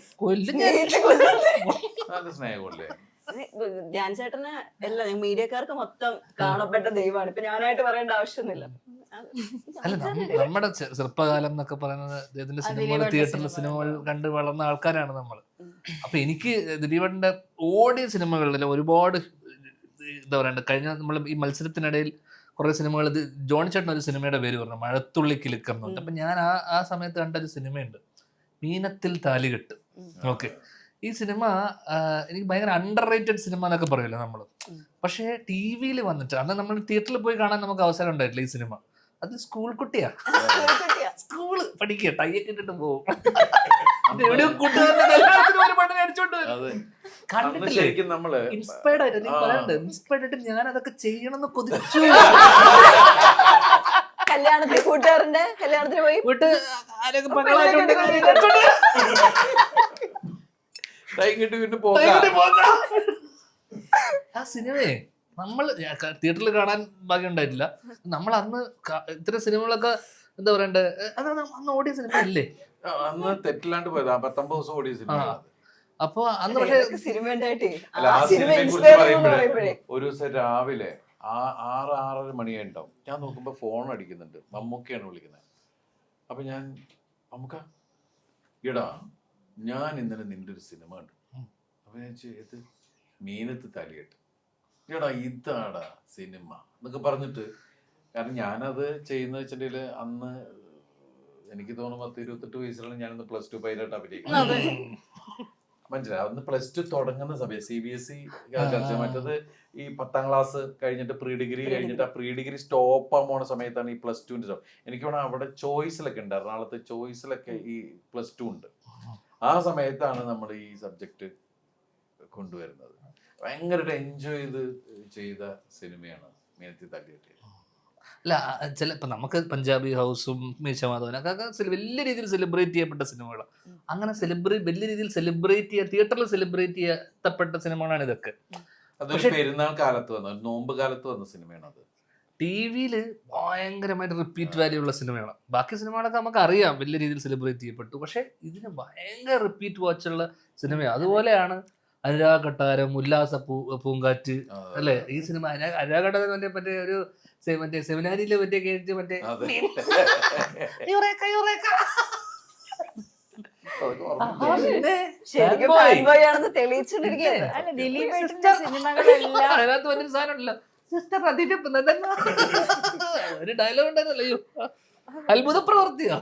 ധ്യാൻ ചേട്ടന് എല്ലാ മീഡിയക്കാർക്ക് മൊത്തം കാണപ്പെട്ട ദൈവമാണ്. ഇപ്പൊ ഞാനായിട്ട് പറയേണ്ട ആവശ്യമൊന്നുമില്ല. അല്ല, നമ്മുടെ ചെറുപ്പകാലം എന്നൊക്കെ പറയുന്നത് അദ്ദേഹത്തിന്റെ സിനിമകൾ, തിയേറ്ററിലെ സിനിമകൾ കണ്ട് വളർന്ന ആൾക്കാരാണ് നമ്മൾ. അപ്പൊ എനിക്ക് ദിലീപേട്ടന്റെ ഓടിയ സിനിമകളിൽ ഒരുപാട് എന്താ പറയണ്ട, കഴിഞ്ഞ നമ്മൾ ഈ മത്സരത്തിനിടയിൽ കുറെ സിനിമകൾ, ജോണി ചേട്ടൻ ഒരു സിനിമയുടെ പേര് പറഞ്ഞു, മഴത്തുള്ളി കിലുക്കം എന്ന് പറഞ്ഞിട്ട്. അപ്പൊ ഞാൻ ആ സമയത്ത് കണ്ട ഒരു സിനിമയുണ്ട്, മീനത്തിൽ താലികെട്ട്. ഓക്കെ, ഈ സിനിമ എനിക്ക് ഭയങ്കര അണ്ടർ റേറ്റഡ് സിനിമ എന്നൊക്കെ പറയുമല്ലോ നമ്മള്. പക്ഷേ ടി വിയിൽ വന്നിട്ട് അന്ന് നമ്മൾ തിയേറ്ററിൽ പോയി കാണാൻ നമുക്ക് അവസരം ഉണ്ടായിട്ടില്ല ഈ സിനിമ. അത് സ്കൂൾ കുട്ടിയാ, സ്കൂള് പഠിക്കുക, ടൈയൊക്കെ ഇട്ടിട്ട് പോകും, എവിടെയോ ഇൻസ്പയർഡ് ആയിട്ട് നീ പറയണ്ട്, ഇൻസ്പയർഡ് ആയിട്ട് ഞാൻ അതൊക്കെ ചെയ്യണമെന്ന് കൊതിച്ചു. കല്യാണത്തിന് കൂട്ടുകാരന്റെ കല്യാണത്തിന് പോയി വീട്ട് ആരൊക്കെ ആ സിനിമയെ നമ്മൾ തിയേറ്ററിൽ കാണാൻ ഭാഗ്യം ഉണ്ടായിട്ടില്ല. നമ്മൾ അന്ന് ഇത്തരം സിനിമകളൊക്കെ എന്താ പറയണ്ടേ, അതാണ് അന്ന് ഓടിയ സിനിമ അല്ലേ, അന്ന് തെറ്റില്ലാണ്ട് പോയത് 19 ദിവസം ഓടിയ സിനിമ. അപ്പൊ അന്ന് പക്ഷേ സിനിമ ഉണ്ടായിട്ടേ ഒരു ദിവസം രാവിലെ 6-6:30 മണിയായിട്ടുണ്ടാവും. ഞാൻ നോക്കുമ്പോ ഫോൺ അടിക്കുന്നുണ്ട്, മമ്മൂക്കയാണ് വിളിക്കുന്നത്. അപ്പൊ ഞാൻ, മമ്മൂക്ക എടാ ഞാൻ ഇന്നലെ നിന്റെ ഒരു സിനിമ ഉണ്ട്. അപ്പൊ ഞാൻ ചെയ്ത് മീനത്ത് താലികെട്ട്, എടാ ഇതാടാ സിനിമ എന്നൊക്കെ പറഞ്ഞിട്ട്. കാരണം ഞാനത് ചെയ്യുന്ന വെച്ചിട്ടുണ്ടെങ്കിൽ അന്ന് എനിക്ക് തോന്നുന്നു 10-28 വയസ്സിലാണ് ഞാനൊന്ന് +2 പൈലറ്റ് അഭിനയിക്കുന്നത്. മനസ്സിലായി, അന്ന് +2 തുടങ്ങുന്ന സമയം CBSE മറ്റത് ഈ 10ാം ക്ലാസ് കഴിഞ്ഞിട്ട് പ്രീ ഡിഗ്രി കഴിഞ്ഞിട്ട് ആ പ്രീ ഡിഗ്രി സ്റ്റോപ്പ് ആകാൻ പോണ സമയത്താണ് ഈ +2ന്റെ സ്റ്റോപ്പ്. എനിക്ക് വേണം അവിടെ ചോയ്സിലൊക്കെ ഉണ്ട്, എറണാകുളത്ത് ചോയ്സിലൊക്കെ ഈ +2 ഉണ്ട്. ആ സമയത്താണ് നമ്മൾ ഈ സബ്ജക്റ്റ് കൊണ്ടുവരുന്നത്. ഭയങ്കരമായിട്ട് എൻജോയ് ചെയ്ത സിനിമയാണ് മീനത്തിൽ താലികെട്ട്. അല്ല, ഇപ്പൊ നമുക്ക് പഞ്ചാബി ഹൗസും മീശമാധവനൊക്കെ വലിയ രീതിയിൽ സെലിബ്രേറ്റ് ചെയ്യപ്പെട്ട സിനിമകളാണ്. അങ്ങനെ വലിയ രീതിയിൽ സെലിബ്രേറ്റ് ചെയ്യുക, തിയേറ്ററിൽ സെലിബ്രേറ്റ് ചെയ്യപ്പെട്ട സിനിമകളാണ് ഇതൊക്കെ. അതൊരു പെരുന്നാൾ കാലത്ത് വന്ന, നോമ്പ് കാലത്ത് വന്ന സിനിമയാണ് അത്. ടി വിയില് ഭയങ്കരമായിട്ട് റിപ്പീറ്റ് വാല്യൂ ഉള്ള സിനിമയാണ്. ബാക്കി സിനിമകളൊക്കെ നമുക്ക് അറിയാം വലിയ രീതിയിൽ സെലിബ്രേറ്റ് ചെയ്യപ്പെട്ടു, പക്ഷെ ഇതിന് ഭയങ്കര റിപ്പീറ്റ് വാച്ചുള്ള സിനിമയാണ്. അതുപോലെയാണ് അനുരാഗ് കൊട്ടാരം, ഉല്ലാസ പൂങ്കാറ്റ് അല്ലെ. ഈ സിനിമ അനുരാഗ് കൊട്ടാരം മറ്റേ ഒരു മറ്റേ സെമിനാരിയിലെ മറ്റേ കേട്ട് മറ്റേ അല്ല ദിലീപേട്ടന്റെ സിനിമകളെല്ലാം അതിനകത്ത് വന്നൊരു സാധനം ഉണ്ടല്ലോ, സിസ്റ്റർ അതിന്റെ ഒരു ഡയലോഗ് ഉണ്ടായിരുന്നല്ലോ, അത്ഭുത പ്രവർത്തിയാ.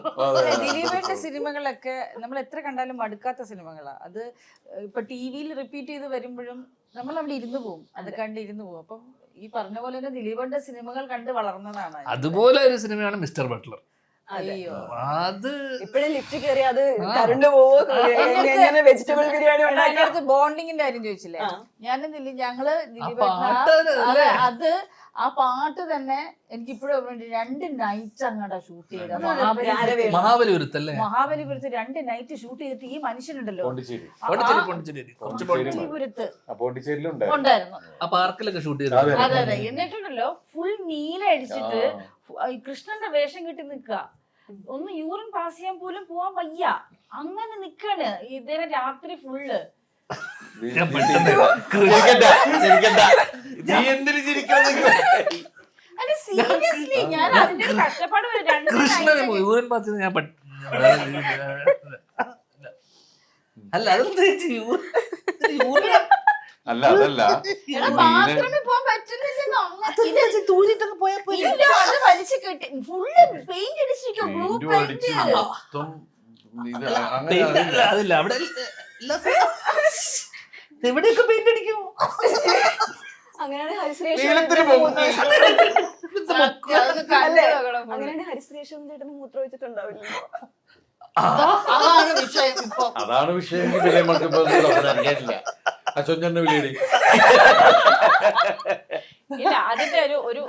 ദിലീപേട്ടന്റെ സിനിമകളൊക്കെ നമ്മൾ എത്ര കണ്ടാലും മടുക്കാത്ത സിനിമകളാ. അത് ഇപ്പൊ ടിവിയിൽ റിപ്പീറ്റ് ചെയ്ത് വരുമ്പോഴും നമ്മൾ അവിടെ ഇരുന്ന് പോകും, അത് കണ്ട് ഇരുന്ന് പോകും. അപ്പൊ ഈ പറഞ്ഞ പോലെ തന്നെ ദിലീപേട്ടന്റെ സിനിമകൾ കണ്ട് വളർന്നതാണ്. അതുപോലെ ഒരു സിനിമയാണ് മിസ്റ്റർ ബട്ട്ലർ. അയ്യോ, അത് ഇപ്പഴും ലിഫ്റ്റ് കയറി അത് കറണ്ട് പോവോ, വെജിറ്റബിൾ ബിരിയാണി ബോണ്ടിങ്ങിന്റെ കാര്യം ചോദിച്ചില്ലേ, ഞങ്ങള് അത് ആ പാട്ട് തന്നെ എനിക്ക് ഇപ്പോഴും 2 നൈറ്റ് അങ്ങോട്ടാ ഷൂട്ട് ചെയ്തത്. മഹാബലിപുരത്തല്ലേ, മഹാബലിപുരത്ത് 2 നൈറ്റ് ഷൂട്ട് ചെയ്തിട്ട് ഈ മനുഷ്യനുണ്ടല്ലോ പോണ്ടിച്ചേരിയിലുണ്ടായിരുന്നു അതെ അതെ. എന്നിട്ടുണ്ടല്ലോ ഫുൾ നീല അടിച്ചിട്ട് കൃഷ്ണന്റെ വേഷം കിട്ടി നിക്ക, ഒന്ന് യൂറിൻ പാസ് ചെയ്യാൻ പോലും പോവാൻ വയ്യ, അങ്ങനെ നിക്കാണ് ഇദ്ദേഹം രാത്രി ഫുള്ള്. അല്ല സീരിയസ്ലി ഞാൻ അതിന്റെ ഒരു കഷ്ടപ്പാട് രണ്ട് കൃഷ്ണന് യൂറിൻ പാസ് ഞാൻ അല്ല അതെന്താ യൂറിൻ അല്ല അതല്ല ബാത്റൂമിൽ പോകാൻ പറ്റുന്നില്ലെന്നോ തൂരിട്ടൊക്കെ പോയപ്പോ ഇല്ല, അത് വലിച്ചു കെട്ടി ഫുള്ള് പെയിന്റ് അടിച്ചിരിക്കും ബ്ലൂ പെയിന്റും അടിച്ച് പെയിന്റ് മൊത്തം ഇത് അങ്ങനെ അതില്ല. അതില്ല അവിടെ എവിടെയൊക്കെ പെയിന്റ് അടിക്കും അങ്ങനെയാണ് നീളത്തിന് പോകും. അങ്ങനെയാണ് ഹരിശ്രീഷും ചേട്ടന് മൂത്രം വെച്ചിട്ടുണ്ടാവില്ലല്ലോ. അതാണ് വിഷയം ഇപ്പൊ. അതാണ് വിഷയം. പിന്നെ നമ്മൾക്ക് സംസാരിക്കാനില്ല. അശ്വഞ്ചന്റെ വിളിയുടെ ഇല്ല അതിന്റെ ഒരു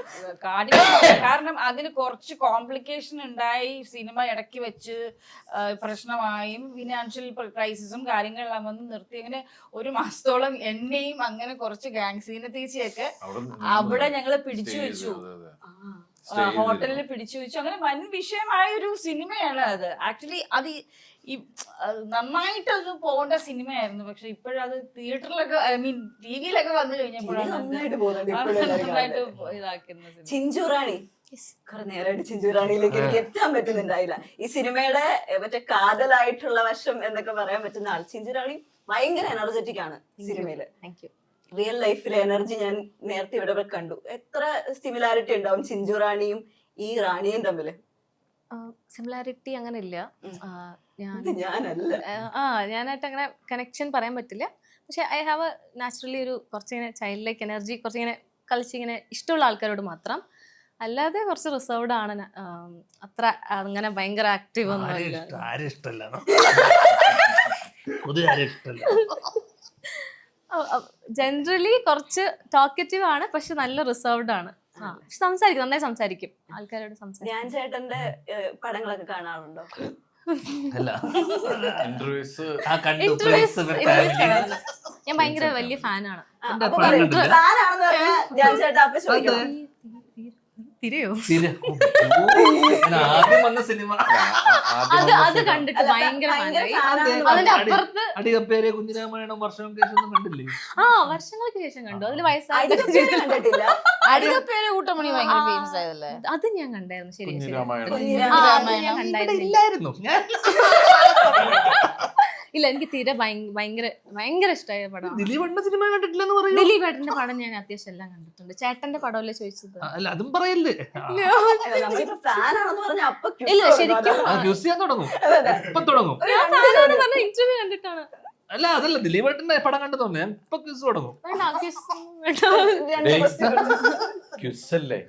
കാര്യം കാരണം അതിന് കുറച്ച് കോംപ്ലിക്കേഷൻ ഉണ്ടായി. സിനിമ ഇടയ്ക്ക് വെച്ച് പ്രശ്നമായും ഫിനാൻഷ്യൽ ക്രൈസിസും കാര്യങ്ങളെല്ലാം വന്ന് നിർത്തി. അങ്ങനെ ഒരു മാസത്തോളം എന്നെയും അങ്ങനെ കുറച്ച് ഗാങ് സീനത്തീച്ചയൊക്കെ അവിടെ ഞങ്ങള് പിടിച്ചു വെച്ചു. ഹോട്ടലിൽ പിടിച്ചു വെച്ചു. അങ്ങനെ വൻ വിഷയമായ ഒരു സിനിമയാണ് അത്. ആക്ച്വലി അത് ഈ നന്നായിട്ട് അത് പോകേണ്ട സിനിമയായിരുന്നു. പക്ഷെ ഇപ്പോഴത് തിയേറ്ററിലൊക്കെ ഐ മീൻ ടിവിയിലൊക്കെ വന്നു കഴിഞ്ഞപ്പോഴാണ് നന്നായിട്ട് ഇതാക്കുന്നത്. ചിഞ്ചുറാണി കുറെ നേരമായിട്ട് ചിഞ്ചുറാണിയിലേക്ക് എനിക്ക് എത്താൻ പറ്റുന്നുണ്ടായില്ല. ഈ സിനിമയുടെ മറ്റേ കാതലായിട്ടുള്ള വശം എന്നൊക്കെ പറയാൻ പറ്റുന്ന ആൾ ചിഞ്ചുറാണി ഭയങ്കര എനർജറ്റിക് ആണ് സിനിമയില്. റിയൽ ലൈഫിലെ എനർജി ഞാൻ നേരത്തെ ഇവിടെ കണ്ടു. എത്ര സിമിലാരിറ്റി ഉണ്ടാവും ചിഞ്ചുറാണിയും ഈ റാണിയും തമ്മില്? സിമിലാരിറ്റി അങ്ങനെ ഇല്ല. ഞാനല്ല ഞാനായിട്ട് അങ്ങനെ കണക്ഷൻ പറയാൻ പറ്റില്ല. പക്ഷെ ഐ ഹാവ് നാച്ചുറലി ഒരു കുറച്ചിങ്ങനെ ചൈൽഡ് ലൈക്ക് എനർജി, കുറച്ചിങ്ങനെ കളിച്ചിങ്ങനെ ഇഷ്ടമുള്ള ആൾക്കാരോട് മാത്രം. അല്ലാതെ കുറച്ച് റിസർവ്ഡ് ആണ്. അത്ര അങ്ങനെ ഭയങ്കര ആക്റ്റീവ് ഒന്നും ജനറലി കുറച്ച് ടോക്കറ്റീവ് ആണ്, പക്ഷെ നല്ല റിസർവ്ഡ് ആണ്. സംസാരിക്കും, നന്നായി സംസാരിക്കും ആൾക്കാരോട്. സംസാരിക്കും. ഞാൻ ചേട്ടന്റെ പടങ്ങളൊക്കെ കാണാറുണ്ടോ? അല്ല ഇന്റർവ്യൂസ് ഞാൻ ഭയങ്കര വലിയ ഫാനാണ്. ഞാൻ ചേട്ടാ അപ്പൊ ചോദിക്കണം, തിരയോ? ആദ്യം വന്ന സിനിമ അത് കണ്ടിട്ട് ഭയങ്കര ഫാനായി. അതിന്റെ അപ്പുറത്ത് അടികപ്പേരെ കുഞ്ഞിരാമായണം വർഷങ്ങൾക്ക് ശേഷം ഒന്നും കണ്ടില്ലേ? വർഷങ്ങൾക്ക് ശേഷം കണ്ടു. അതിൽ വയസ്സായ കണ്ടിട്ടില്ല. അടികപ്പേര് കൂട്ടമണി ഭയങ്കര ഫേമസ് ആയതല്ലേ? അത് ഞാൻ കണ്ടായിരുന്നു. ശരി ശരി. കുഞ്ഞിരാമായണം ഇല്ലായിരുന്നു. ഇല്ല, എനിക്ക് തീരെ ഭയങ്കര ഇഷ്ടമായ പടം. ദിലീപേട്ടന്റെ സിനിമ കണ്ടിട്ടില്ലെന്ന് പറയും. ദിലീപേട്ടന്റെ പടം ഞാൻ അത്യാവശ്യം എല്ലാം കണ്ടിട്ടുണ്ട്. ചേട്ടന്റെ പടമല്ലേ ചോദിച്ചത്? അല്ല അതും പറയല്ലേ. ഫാനാണെന്ന് പറഞ്ഞ അപ്പൊ ഇല്ല, ശരിക്കും ക്യൂസ് ചെയ്യാൻ തുടങ്ങും. ഇപ്പൊ തുടങ്ങും. ഞാൻ ഫാനാണെന്ന് പറഞ്ഞ ഇന്റർവ്യൂ കണ്ടിട്ടാണ്. അല്ല അതല്ല, ദിലീപേട്ടന്റെ പടം കണ്ടു തോന്നുന്നു. ഞാൻ ഇപ്പൊ ക്യൂസ് തുടങ്ങും. വേണ്ട, ക്യുസല്ലേ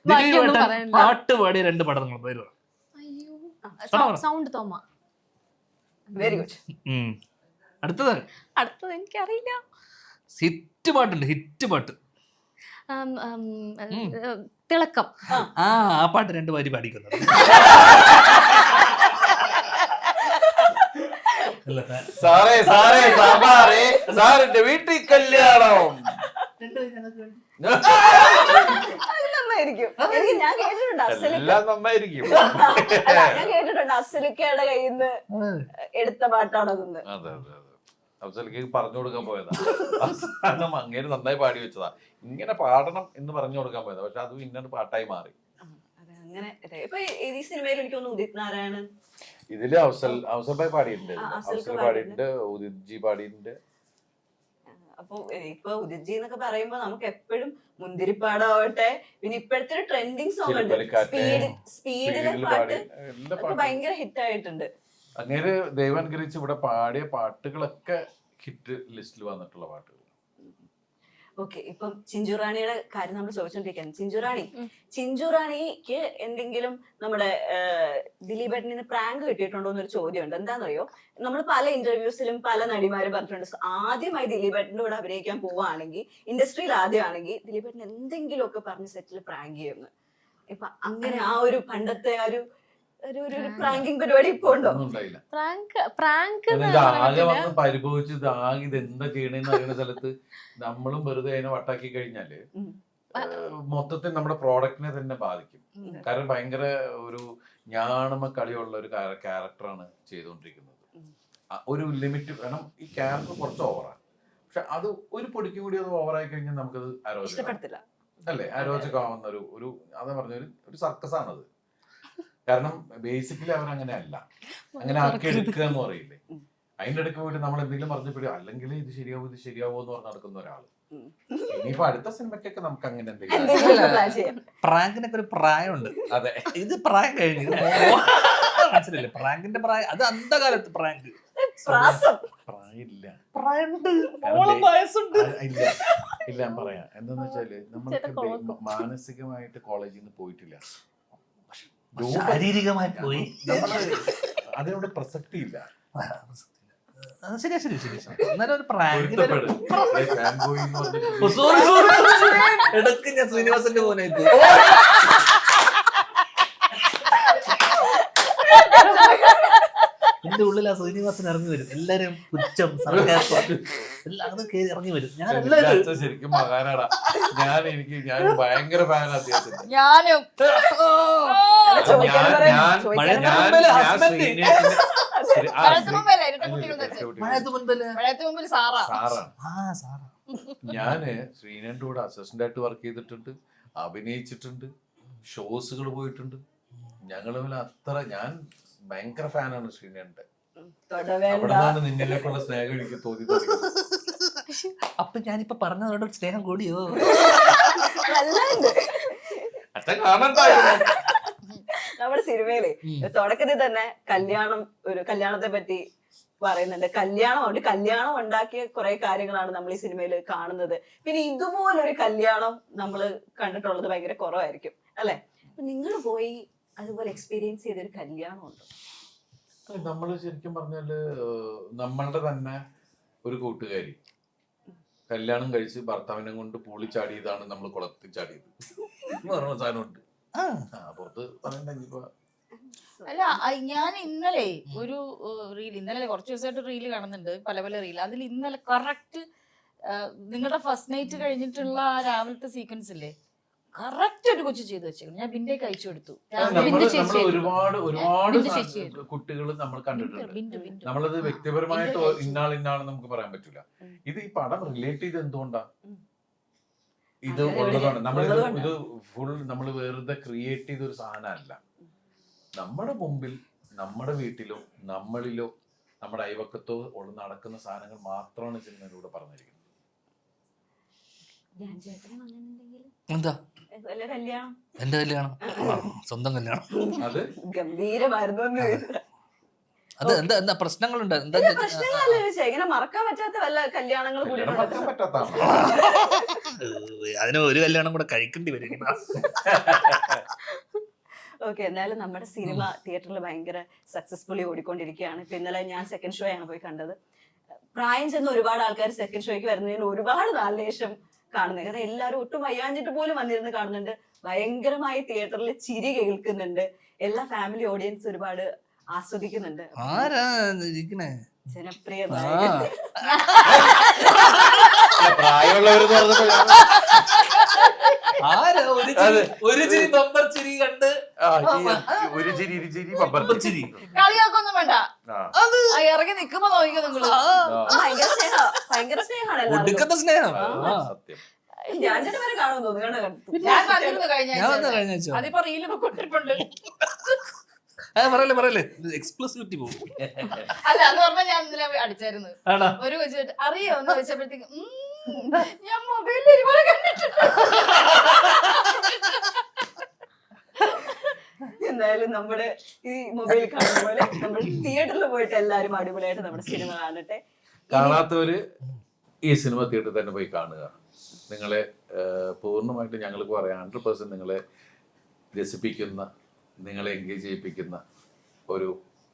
ബാക്കിയൊന്നും പറയാനില്ല. പാട്ട് പാടിയ 2 പടങ്ങൾ പേര്. സൗണ്ട് തോമ. Very good. അടുത്തത് എനിക്കറിയില്ല. ഹിറ്റ് പാട്ടുണ്ട്, ഹിറ്റ് പാട്ട്. തിളക്കം. ആ പാട്ട് 2 വരി പാടിക്കുന്നത്. സാറേ സാറേ സാറേ സാറിന്റെ വീട്ടിൽ കല്യാണം. നന്നായിരിക്കും. എനിക്ക് ഞാൻ കേട്ടിട്ടുണ്ട് എല്ലാം നന്നായിരിക്കും. ഞാൻ കേട്ടിട്ടുണ്ട് അസലിക്കയുടെ കയ്യിൽ നിന്ന് എടുത്ത പാട്ടാണതെന്ന്. അതെ അതെ അതെ. അഫ്സലിക്ക് പറഞ്ഞു കൊടുക്കാൻ പോയതാ. അവസാനം അങ്ങനെ നന്നായി പാടി വെച്ചതാ. ഇങ്ങനെ പാടണം എന്ന് പറഞ്ഞു കൊടുക്കാൻ പോയതാ. പക്ഷെ അത് പിന്നീട് പാട്ടായി മാറി. അങ്ങനെ ഇപ്പൊ ഈ സിനിമയിൽ എനിക്ക് തോന്നുന്നു ഉദിത് നാരായണൻ, ഇതില് അവസൽ ഭായി പാടിയിട്ടുണ്ട്, അവസൽ പാടിയിട്ടുണ്ട്, ഉദിത് ജി പാടിയിട്ടുണ്ട്. അപ്പൊ ഇപ്പൊ ഉദിത് ജി എന്നൊക്കെ പറയുമ്പോ നമുക്ക് എപ്പോഴും മുന്തിരിപ്പാടാവട്ടെ, പിന്നെ ഇപ്പോഴത്തെ ഒരു ട്രെൻഡിങ് സോങ് ഉണ്ട് സ്പീഡിലെ പാട്ട്, ഭയങ്കര ഹിറ്റ് ആയിട്ടുണ്ട്. അങ്ങനെ ദൈവം അനുഗ്രഹിച്ച് ഇവിടെ പാടിയ പാട്ടുകളൊക്കെ ഹിറ്റ് ലിസ്റ്റിൽ വന്നിട്ടുള്ള പാട്ടുകൾ. ഓക്കെ, ഇപ്പം ചിഞ്ചുറാണിയുടെ കാര്യം നമ്മൾ ചോദിച്ചോണ്ടിരിക്കുകയാണ്. ചിഞ്ചുറാണിക്ക് എന്തെങ്കിലും നമ്മുടെ ദിലീപേട്ടനിൽ നിന്ന് പ്രാങ്ക് കിട്ടിയിട്ടുണ്ടോ എന്നൊരു ചോദ്യമുണ്ട്. എന്താണെന്നറിയോ, നമ്മൾ പല ഇന്റർവ്യൂസിലും പല നടിമാരും പറഞ്ഞിട്ടുണ്ട്, ആദ്യമായി ദിലീപേട്ടന്റെ കൂടെ അഭിനയിക്കാൻ പോവുകയാണെങ്കിൽ, ഇൻഡസ്ട്രിയിൽ ആദ്യമാണെങ്കിൽ ദിലീപേട്ടൻ എന്തെങ്കിലുമൊക്കെ പറഞ്ഞ് സെറ്റിൽ പ്രാങ്ക് ചെയ്യുമെന്ന്. ഇപ്പൊ അങ്ങനെ ആ ഒരു പണ്ടത്തെ ആ ഒരു പ്രാങ്കിങ് പരിപാടി ഇപ്പൊ ഉണ്ടോ? ആകെ വന്ന് പരിഭവിച്ചത് ആകെ ഇത് എന്താ ചെയ്യണെന്ന് അറിയുന്ന സ്ഥലത്ത് നമ്മളും വെറുതെ അതിനെ വട്ടാക്കി കഴിഞ്ഞാല് മൊത്തത്തിൽ നമ്മുടെ പ്രോഡക്റ്റിനെ തന്നെ ബാധിക്കും. കാരണം ഭയങ്കര ഒരു ഞാണമ കളിയുള്ള ഒരു ക്യാരക്ടറാണ് ചെയ്തുകൊണ്ടിരിക്കുന്നത്. ഒരു ലിമിറ്റ് വേണം. ഈ ക്യാരക്ടർ കുറച്ച് ഓവറാണ്, പക്ഷെ അത് ഒരു പൊടിക്കും കൂടി അത് ഓവറായി കഴിഞ്ഞാൽ നമുക്കത് അരോചകം ഇഷ്ടപ്പെടത്തില്ല അല്ലേ, അരോചകമാവുന്ന ഒരു അതാ പറഞ്ഞൊരു ഒരു സർക്കസ് ആണത്. കാരണം ബേസിക്കലി അവരങ്ങനെ അല്ല, അങ്ങനെ ആക്കി എടുക്കുക എന്ന് പറയില്ലേ. അതിന്റെ ഇടയ്ക്ക് പോയിട്ട് നമ്മൾ എന്തെങ്കിലും പറഞ്ഞപ്പോഴും അല്ലെങ്കിൽ ഇത് ശരിയാവോ എന്ന് പറഞ്ഞ് നടക്കുന്ന ഒരാള്. ഇനിയിപ്പോ അടുത്ത സിനിമയ്ക്കൊക്കെ നമുക്ക് അങ്ങനെ എന്തെങ്കിലും പ്രാങ്കിനൊക്കെ ഒരു പ്രായമുണ്ട്. അതെ, ഇത് പ്രായം കഴിഞ്ഞു, മനസ്സിലല്ലേ പ്രാങ്കിന്റെ പ്രായം. അത് അന്ധകാലത്ത് പ്രാങ്ക് പ്രായമില്ല, പ്രായമുണ്ട്, ഇല്ല ഞാൻ പറയാം. എന്താന്ന് വെച്ചാല് നമ്മൾക്ക് മാനസികമായിട്ട് കോളേജിൽ നിന്ന് പോയിട്ടില്ല, ശാരീരികമായി പോയി, അതിനോട് പ്രസക്തി ഇല്ല. ശരി ശരി ശരി. എന്നാലും ഒരു പ്രാങ്ക് ഇടക്ക് ഞാൻ ശ്രീനിവാസന്റെ മോനായിട്ട് എന്റെ ഉള്ളിൽ ആ ശ്രീനിവാസൻ ഇറങ്ങി വരും. എല്ലാരും പുച്ഛം സർക്കാസം എല്ലാം അത് കേറി ഇറങ്ങി വരും. ഞാൻ എല്ലാവരും ശരിക്കും മകാനാടാ. ഞാൻ ഭയങ്കര ഫാനാണ് അദ്ദേഹത്തിന്. ഞാനും ഞാന് ശ്രീനന്റെ കൂടെ അസിസ്റ്റന്റ് ആയിട്ട് വർക്ക് ചെയ്തിട്ടുണ്ട്, അഭിനയിച്ചിട്ടുണ്ട്, ഷോസുകൾ പോയിട്ടുണ്ട്. ഞങ്ങൾ അത്ര ഞാൻ ഭയങ്കര ഫാനാണ് ശ്രീനന്റെ. അവിടെന്നാണ് നിന്നിലേക്കുള്ള സ്നേഹം എനിക്ക് തോന്നി. അപ്പൊ ഞാനിപ്പോ പറഞ്ഞതോടെ സ്നേഹം കൂടിയോ? അച്ഛൻ കാണണ്ടായിരുന്നു. നമ്മുടെ സിനിമയിലെ തുടക്കത്തിൽ തന്നെ കല്യാണത്തെ പറ്റി പറയുന്നുണ്ട്. കല്യാണം ഉണ്ടാക്കിയ കുറെ കാര്യങ്ങളാണ് നമ്മൾ ഈ സിനിമയിൽ കാണുന്നത്. പിന്നെ ഇതുപോലൊരു കല്യാണം നമ്മൾ കണ്ടിട്ടുള്ളത് ഭയങ്കര കുറവായിരിക്കും അല്ലെ? നിങ്ങൾ പോയി അതുപോലെ എക്സ്പീരിയൻസ് ചെയ്തൊരു കല്യാണം ഉണ്ടോ? നമ്മള് ശരിക്കും പറഞ്ഞാല് നമ്മളുടെ തന്നെ ഒരു കൂട്ടുകാരി കല്യാണം കഴിച്ച് ഭർത്താവിനെ കൊണ്ട് പൂളി ചാടിയതാണ് നമ്മൾ കുളത്തിൽ ചാടിയത്. സാധനമുണ്ട് പുറത്ത് പറയണ്ട. അല്ല, ഞാൻ ഇന്നലെ ഒരു റീൽ, ഇന്നലെ കുറച്ച് ദിവസമായിട്ട് റീല് കാണുന്നുണ്ട്, പല പല റീൽ. അതിൽ ഇന്നലെ കറക്റ്റ് നിങ്ങളുടെ ഫസ്റ്റ് നൈറ്റ് കഴിഞ്ഞിട്ടുള്ള ആ രാവിലത്തെ സീക്വൻസ് ഇല്ലേ, കറക്റ്റ് ഒരു കൊച്ചു ചെയ്ത് വെച്ചേക്കും. ഞാൻ ബിന്റേക്ക് അയച്ചു കൊടുത്തു. ഒരുപാട് കുട്ടികൾ നമ്മൾ കണ്ടിട്ടുണ്ട്. നമ്മളത് വ്യക്തിപരമായിട്ട് ഇന്നാള് നമുക്ക് പറയാൻ പറ്റൂല. ഇത് ഈ പടം റിലേറ്റ് ചെയ്ത് എന്തുകൊണ്ടാ ഇത് ഉള്ളതാണ്. ഇത് ഫുൾ നമ്മൾ വെറുതെ ക്രിയേറ്റ് ചെയ്ത ഒരു സാധനമല്ല. നമ്മുടെ മുമ്പിൽ, നമ്മുടെ വീട്ടിലോ നമ്മളിലോ നമ്മുടെ അയവക്കത്തോ നടക്കുന്ന സാധനങ്ങൾ മാത്രമാണ് സിനിമയിലൂടെ പറഞ്ഞിരിക്കുന്നത്. എന്താ കല്യാണം? എന്റെ കല്യാണം, സ്വന്തം കല്യാണം. അത് ഗംഭീരമായിരുന്നു. അത് എന്താ പ്രശ്നങ്ങളുണ്ട്? ഇങ്ങനെ മറക്കാൻ പറ്റാത്ത വല്ല കല്യാണങ്ങൾ കൂടി അതിന് ഒരു കല്യാണം കൂടെ കഴിക്കേണ്ടി വരും. ഓക്കെ, എന്നാലും നമ്മുടെ സിനിമ തിയേറ്ററിൽ ഭയങ്കര സക്സസ്ഫുള്ളി ഓടിക്കൊണ്ടിരിക്കുകയാണ്. ഇപ്പൊ ഇന്നലെ ഞാൻ സെക്കൻഡ് ഷോ ആണ് പോയി കണ്ടത്. പ്രായം ചെന്ന ഒരുപാട് ആൾക്കാർ സെക്കൻഡ് ഷോയ്ക്ക് വരുന്നതിന് ഒരുപാട് നാളിന് ശേഷം കാണുന്നത്. കാരണം എല്ലാവരും ഒട്ടും വയ്യാഞ്ഞിട്ട് പോലും വന്നിരുന്ന് കാണുന്നുണ്ട്. ഭയങ്കരമായി തിയേറ്ററിൽ ചിരി കേൾക്കുന്നുണ്ട്. എല്ലാ ഫാമിലി ഓഡിയൻസ് ഒരുപാട് ആസ്വദിക്കുന്നുണ്ട്. ജനപ്രിയ ഒരു ചിരി ബമ്പർ ചിരി കണ്ട് ചിരി കളിയാക്കൊന്നും വേണ്ട, ഇറങ്ങി നിക്കുമ്പോ നോക്കിക്കോ നിങ്ങള്. ഭയങ്കര സ്നേഹമാണ് ഒടുക്കത്തെ സ്നേഹം. സത്യം. ഞാൻ വരെ കാണുമെന്ന് തോന്നുന്നു. ഞാൻ കണ്ടിരുന്നു കഴിഞ്ഞ കഴിഞ്ഞ ആഴ്ച. അതിപ്പോ റീല് കൊണ്ടിട്ടുണ്ട്. പറയല്ലേ എക്സ്ക്ലൂസിവിറ്റി പോകും. അല്ല, അത് പറഞ്ഞാൽ ഞാൻ ഇന്നലെ അടിച്ചായിരുന്നു. ഒരു വെച്ചിട്ട് അറിയോ എന്ന് വെച്ചപ്പോഴത്തേക്ക് ഞാൻ മൊബൈലിൽ ഒരുപാട് കണ്ടിട്ടുണ്ട്. എന്തായാലും നമ്മുടെ ഈ മൊബൈൽ കാണുന്ന പോലെ നമ്മൾ തിയേറ്ററിൽ പോയിട്ട് എല്ലാവരും അടിപൊളിയായിട്ട് നമ്മുടെ സിനിമ കാണട്ടെ. കാണാത്തവര് ഈ സിനിമ തിയേറ്ററിൽ തന്നെ പോയി കാണുക. നിങ്ങളെ പൂർണ്ണമായിട്ട് ഞങ്ങൾക്ക് പറയാം 100% നിങ്ങളെ രസിപ്പിക്കുന്ന, നിങ്ങളെ എൻഗേജ് ചെയ്യിപ്പിക്കുന്ന ഒരു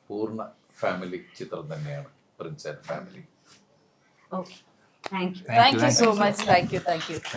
പൂർണ്ണ ഫാമിലി ചിത്രം തന്നെയാണ് Prince and family. Okay, thank you. Thank you so much. Thank you.